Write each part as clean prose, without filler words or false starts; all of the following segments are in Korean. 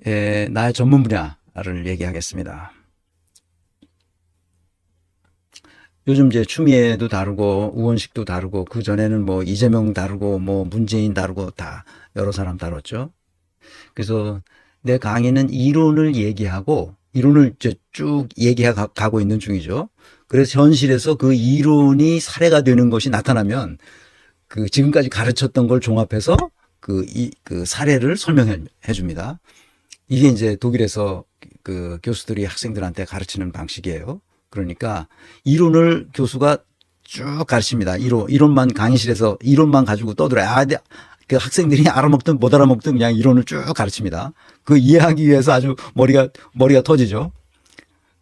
나의 전문 분야를 얘기하겠습니다. 요즘 이제 추미애도 다루고 우원식도 다루고 그전에는 뭐 이재명 다루고 뭐 문재인 다루고 다 여러 사람 다뤘죠. 그래서 내 강의는 이론을 얘기하고 이론을 이제 쭉 얘기하고 있는 중이죠. 그래서 현실에서 그 이론이 사례가 되는 것이 나타나면 그 지금까지 가르쳤던 걸 종합해서 그 사례를 설명해 줍니다. 이게 이제 독일에서 그 교수들이 학생들한테 가르치는 방식이에요. 그러니까 이론을 교수가 쭉 가르칩니다. 이론만 강의실에서 이론만 가지고 떠들어요. 그 학생들이 알아먹든 못 알아먹든 그냥 이론을 쭉 가르칩니다. 그 이해하기 위해서 아주 머리가 터지죠.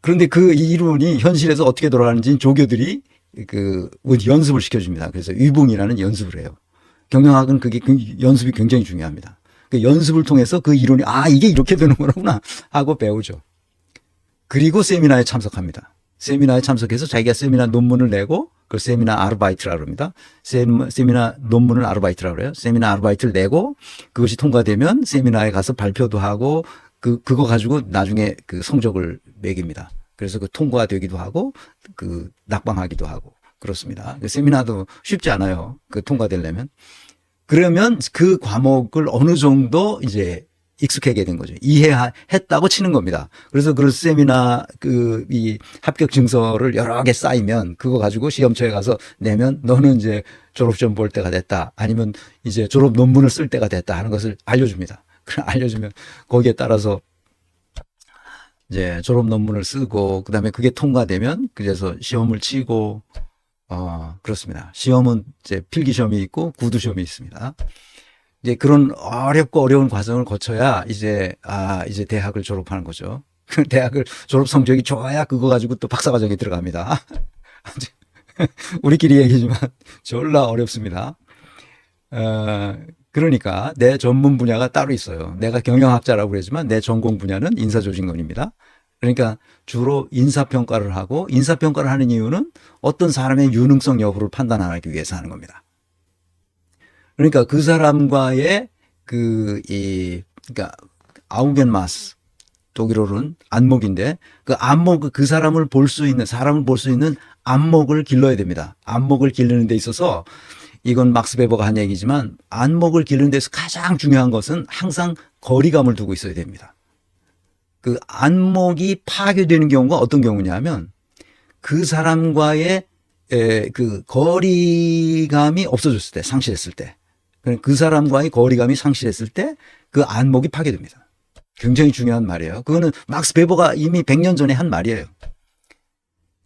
그런데 그 이론이 현실에서 어떻게 돌아가는지 조교들이 그 연습을 시켜줍니다. 그래서 위붕이라는 연습을 해요. 경영학은 그게 연습이 굉장히 중요합니다. 그 연습을 통해서 그 이론이 이게 이렇게 되는 거구나 하고 배우죠. 그리고 세미나에 참석합니다. 세미나에 참석해서 자기가 세미나 논문을 내고 그걸 세미나 아르바이트라고 합니다. 세미나 논문을 아르바이트라고 그래요. 세미나 아르바이트를 내고 그것이 통과되면 세미나에 가서 발표도 하고 그거 가지고 나중에 그 성적을 매깁니다. 그래서 그 통과되기도 하고 그 낙방하기도 하고 그렇습니다. 세미나도 쉽지 않아요. 그 통과되려면. 그러면 그 과목을 어느 정도 이제 익숙하게 된 거죠. 이해했다고 치는 겁니다. 그래서 그 세미나 이 합격 증서를 여러 개 쌓이면 그거 가지고 시험처에 가서 내면 너는 이제 졸업시험 볼 때가 됐다. 아니면 이제 졸업 논문을 쓸 때가 됐다 하는 것을 알려줍니다. 그럼 알려주면 거기에 따라서 이제 졸업 논문을 쓰고 그다음에 그게 통과되면 그래서 시험을 치고 그렇습니다. 시험은 이제 필기 시험이 있고 구두 시험이 있습니다. 이제 그런 어렵고 어려운 과정을 거쳐야 이제 대학을 졸업하는 거죠. 대학을 졸업 성적이 좋아야 그거 가지고 또 박사과정에 들어갑니다. 우리끼리 얘기지만 졸라 어렵습니다. 그러니까 내 전문 분야가 따로 있어요. 내가 경영학자라고 그러지만 내 전공 분야는 인사조직론입니다. 그러니까 주로 인사평가를 하고 인사평가를 하는 이유는 어떤 사람의 유능성 여부를 판단하기 위해서 하는 겁니다. 그러니까 그 사람과의 그러니까 아우겐마스 독일어로는 안목인데 그 사람을 볼 수 있는 안목을 길러야 됩니다. 안목을 기르는 데 있어서 이건 막스 베버가 한 얘기지만 안목을 기르는 데서 가장 중요한 것은 항상 거리감을 두고 있어야 됩니다. 그 안목이 파괴되는 경우가 어떤 경우냐면 그 사람과의 그 거리감이 없어졌을 때, 상실했을 때, 그 사람과의 거리감이 상실했을 때 그 안목이 파괴됩니다. 굉장히 중요한 말이에요. 그거는 막스 베버가 이미 100년 전에 한 말이에요.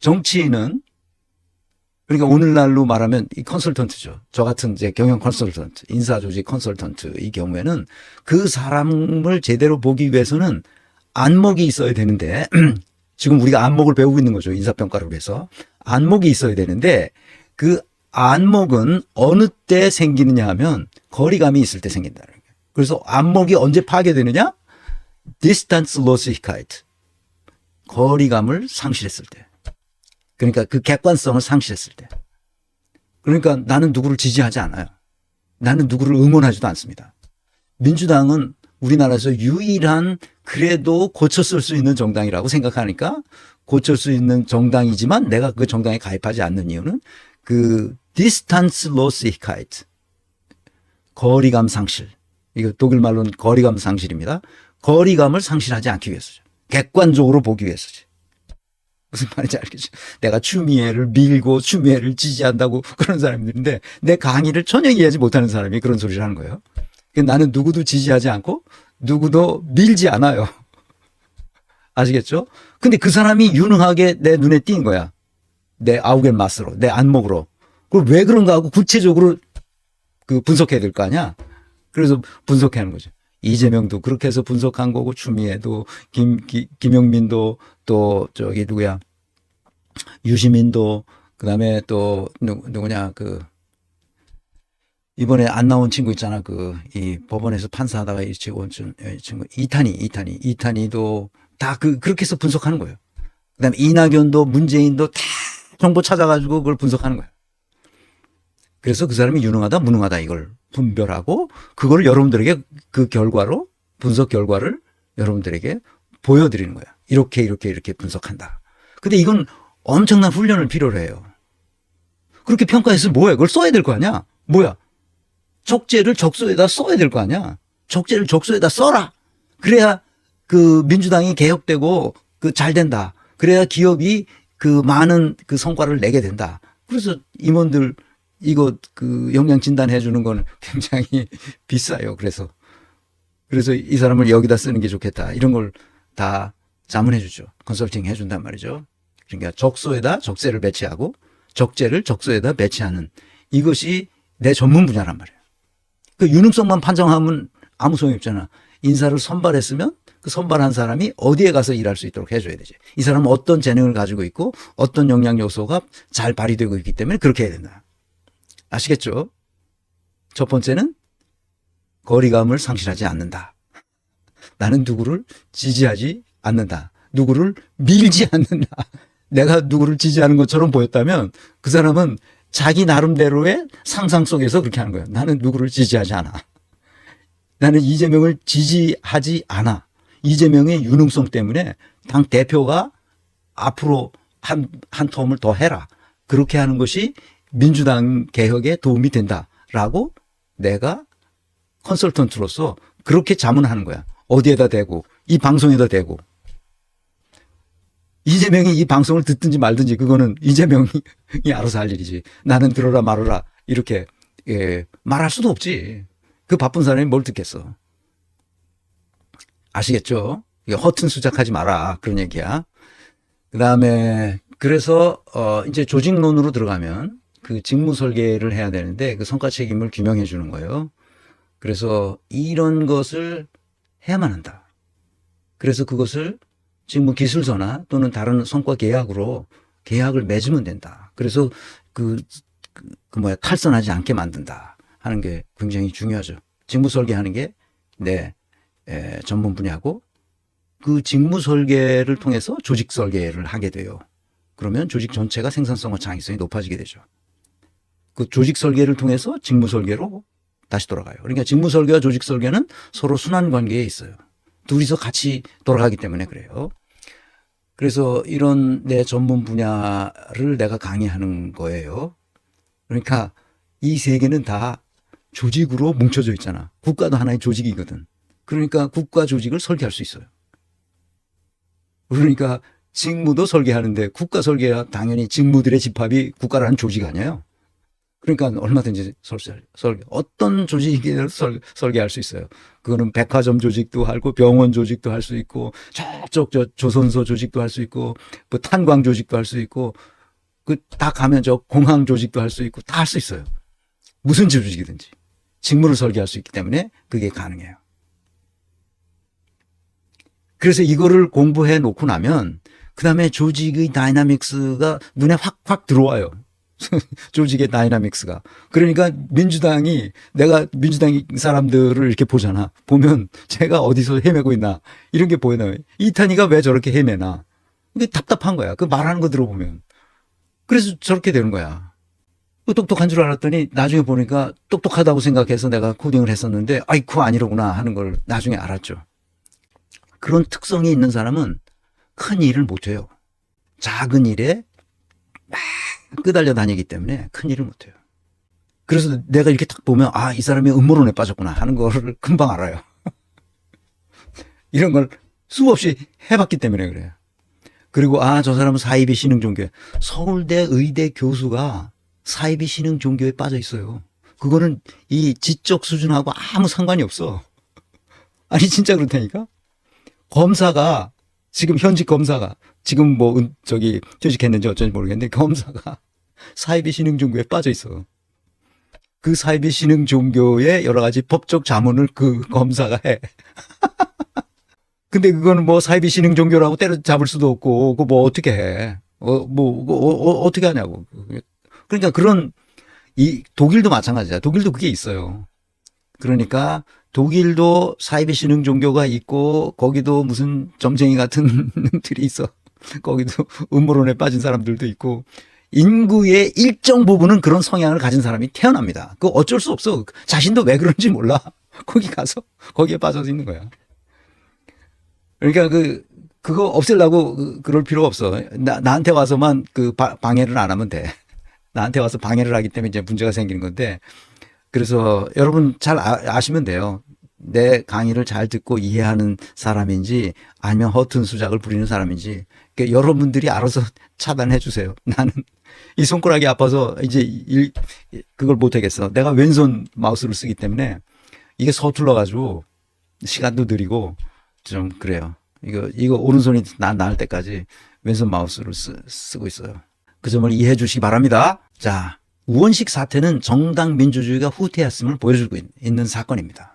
정치인은 그러니까 오늘날로 말하면 이 컨설턴트죠. 저 같은 이제 경영 컨설턴트, 인사조직 컨설턴트 이 경우에는 그 사람을 제대로 보기 위해서는 안목이 있어야 되는데 지금 우리가 안목을 배우고 있는 거죠. 인사평가를 위해서. 안목이 있어야 되는데 그 안목은 어느 때 생기느냐 하면 거리감이 있을 때 생긴다는 거예요. 그래서 안목이 언제 파괴되느냐? Distancelosigkeit. 거리감을 상실했을 때. 그러니까 그 객관성을 상실했을 때. 그러니까 나는 누구를 지지하지 않아요. 나는 누구를 응원하지도 않습니다. 민주당은 우리나라에서 유일한 그래도 고쳤을 수 있는 정당이라고 생각하니까 고칠 수 있는 정당이지만 내가 그 정당에 가입하지 않는 이유는 그 Distancelosigkeit. 거리감 상실. 이거 독일 말로는 거리감 상실입니다. 거리감을 상실하지 않기 위해서죠. 객관적으로 보기 위해서지. 무슨 말인지 알겠죠? 내가 추미애를 밀고 추미애를 지지한다고 그런 사람들인데 내 강의를 전혀 이해하지 못하는 사람이 그런 소리를 하는 거예요. 나는 누구도 지지하지 않고 누구도 밀지 않아요. 아시겠죠? 근데 그 사람이 유능하게 내 눈에 띈 거야. 내 아우겐마스로, 내 안목으로. 그럼 왜 그런가 하고 구체적으로 그 분석해야 될 거 아니야? 그래서 분석해 하는 거죠. 이재명도 그렇게 해서 분석한 거고, 추미애도, 김용민도, 또, 누구야, 유시민도, 그 다음에 또, 누구냐, 이번에 안 나온 친구 있잖아. 이 법원에서 판사하다가 이 친구, 이탄희도 다 그렇게 해서 분석하는 거예요. 그 다음에 이낙연도 문재인도 다 정보 찾아가지고 그걸 분석하는 거예요. 그래서 그 사람이 유능하다, 무능하다 이걸 분별하고 그거를 여러분들에게 그 결과로, 분석 결과를 여러분들에게 보여드리는 거야. 이렇게 이렇게 이렇게 분석한다. 근데 이건 엄청난 훈련을 필요로 해요. 그렇게 평가해서 뭐해? 그걸 써야 될 거 아니야? 뭐야? 적재를 적소에다 써야 될 거 아니야? 적재를 적소에다 써라. 그래야 그 민주당이 개혁되고 그 잘 된다. 그래야 기업이 그 많은 그 성과를 내게 된다. 그래서 임원들 이거 그 영양 진단해 주는 건 굉장히 비싸요. 그래서 이 사람을 여기다 쓰는 게 좋겠다. 이런 걸 다 자문해 주죠. 컨설팅 해 준단 말이죠. 그러니까 적소에다 적재를 배치하고 적재를 적소에다 배치하는 이것이 내 전문 분야란 말이에요. 그 유능성만 판정하면 아무 소용이 없잖아. 인사를 선발했으면 그 선발한 사람이 어디에 가서 일할 수 있도록 해줘야 되지. 이 사람은 어떤 재능을 가지고 있고 어떤 영향 요소가 잘 발휘되고 있기 때문에 그렇게 해야 된다. 아시겠죠? 첫 번째는 거리감을 상실하지 않는다. 나는 누구를 지지하지 않는다. 누구를 밀지 않는다. 내가 누구를 지지하는 것처럼 보였다면 그 사람은 자기 나름대로의 상상 속에서 그렇게 하는 거예요. 나는 누구를 지지하지 않아. 나는 이재명을 지지하지 않아. 이재명의 유능성 때문에 당 대표가 앞으로 한 텀을 더 해라. 그렇게 하는 것이 민주당 개혁에 도움이 된다라고 내가 컨설턴트로서 그렇게 자문하는 거야. 어디에다 대고 이 방송에다 대고 이재명이 이 방송을 듣든지 말든지 그거는 이재명이 알아서 할 일이지. 나는 들어라 말아라 이렇게 말할 수도 없지. 그 바쁜 사람이 뭘 듣겠어. 아시겠죠? 허튼 수작하지 마라 그런 얘기야. 그다음에 그래서 이제 조직론으로 들어가면 그 직무 설계를 해야 되는데 그 성과 책임을 규명해 주는 거예요. 그래서 이런 것을 해야만 한다. 그래서 그것을 직무 기술서나 또는 다른 성과 계약으로 계약을 맺으면 된다. 그래서 탈선하지 않게 만든다 하는 게 굉장히 중요하죠. 직무 설계하는 게 내 전문 분야고 그 직무 설계를 통해서 조직 설계를 하게 돼요. 그러면 조직 전체가 생산성과 창의성이 높아지게 되죠. 그 조직 설계를 통해서 직무 설계로 다시 돌아가요. 그러니까 직무 설계와 조직 설계는 서로 순환 관계에 있어요. 둘이서 같이 돌아가기 때문에 그래요. 그래서 이런 내 전문 분야를 내가 강의하는 거예요. 그러니까 이 세 개는 다 조직으로 뭉쳐져 있잖아. 국가도 하나의 조직이거든. 그러니까 국가 조직을 설계할 수 있어요. 그러니까 직무도 설계하는데 국가 설계야 당연히 직무들의 집합이 국가라는 조직 아니에요. 그러니까 얼마든지 설계. 어떤 조직이든 설계할 수 있어요. 그거는 백화점 조직도 하고 병원 조직도 할 수 있고 저쪽 조선소 조직도 할 수 있고 뭐 탄광 조직도 할 수 있고 그 다 가면 저 공항 조직도 할 수 있고 다 할 수 있어요. 무슨 조직이든지 직무를 설계할 수 있기 때문에 그게 가능해요. 그래서 이거를 공부해 놓고 나면 그 다음에 조직의 다이나믹스가 눈에 확 들어와요. 조직의 다이나믹스가. 그러니까 내가 민주당 사람들을 이렇게 보잖아. 보면 제가 어디서 헤매고 있나 이런 게 보여요. 이탄이가 왜 저렇게 헤매나. 이게 답답한 거야. 그 말하는 거 들어보면. 그래서 저렇게 되는 거야. 똑똑한 줄 알았더니 나중에 보니까 똑똑하다고 생각해서 내가 코딩을 했었는데 그거 아니로구나 하는 걸 나중에 알았죠. 그런 특성이 있는 사람은 큰 일을 못해요. 작은 일에 막 끄달려 다니기 때문에 큰 일을 못해요. 그래서 내가 이렇게 딱 보면 이 사람이 음모론에 빠졌구나 하는 거를 금방 알아요. 이런 걸 수없이 해봤기 때문에 그래요. 그리고 저 사람은 사이비 신흥 종교에 서울대 의대 교수가 사이비 신흥 종교에 빠져 있어요. 그거는 이 지적 수준하고 아무 상관이 없어. 아니 진짜 그렇다니까. 검사가 지금 현직 검사가 지금 퇴직했는지 어쩐지 모르겠는데 검사가 사이비 신흥 종교에 빠져 있어. 그 사이비 신흥 종교의 여러 가지 법적 자문을 그 검사가 해. 근데 그거는 사이비 신흥 종교라고 때려잡을 수도 없고, 그거 어떻게 해. 어떻게 하냐고. 그러니까 독일도 마찬가지야. 독일도 그게 있어요. 그러니까 독일도 사이비 신흥 종교가 있고, 거기도 무슨 점쟁이 같은 놈들이 있어. 거기도 음모론에 빠진 사람들도 있고, 인구의 일정 부분은 그런 성향을 가진 사람이 태어납니다. 그거 어쩔 수 없어. 자신도 왜 그런지 몰라. 거기에 빠져서 있는 거야. 그러니까 그거 없애려고 그럴 필요가 없어. 나한테 와서만 방해를 안 하면 돼. 나한테 와서 방해를 하기 때문에 이제 문제가 생기는 건데, 그래서 여러분 잘 아시면 돼요. 내 강의를 잘 듣고 이해하는 사람인지 아니면 허튼 수작을 부리는 사람인지, 그러니까 여러분들이 알아서 차단해 주세요. 나는 이 손가락이 아파서 이제 그걸 못 하겠어. 내가 왼손 마우스를 쓰기 때문에 이게 서툴러 가지고 시간도 느리고 좀 그래요. 이거 오른손이 나을 때까지 왼손 마우스를 쓰고 있어요. 그 점을 이해해 주시기 바랍니다. 자, 우원식 사태는 정당 민주주의가 후퇴했음을 보여주고 있는 사건입니다.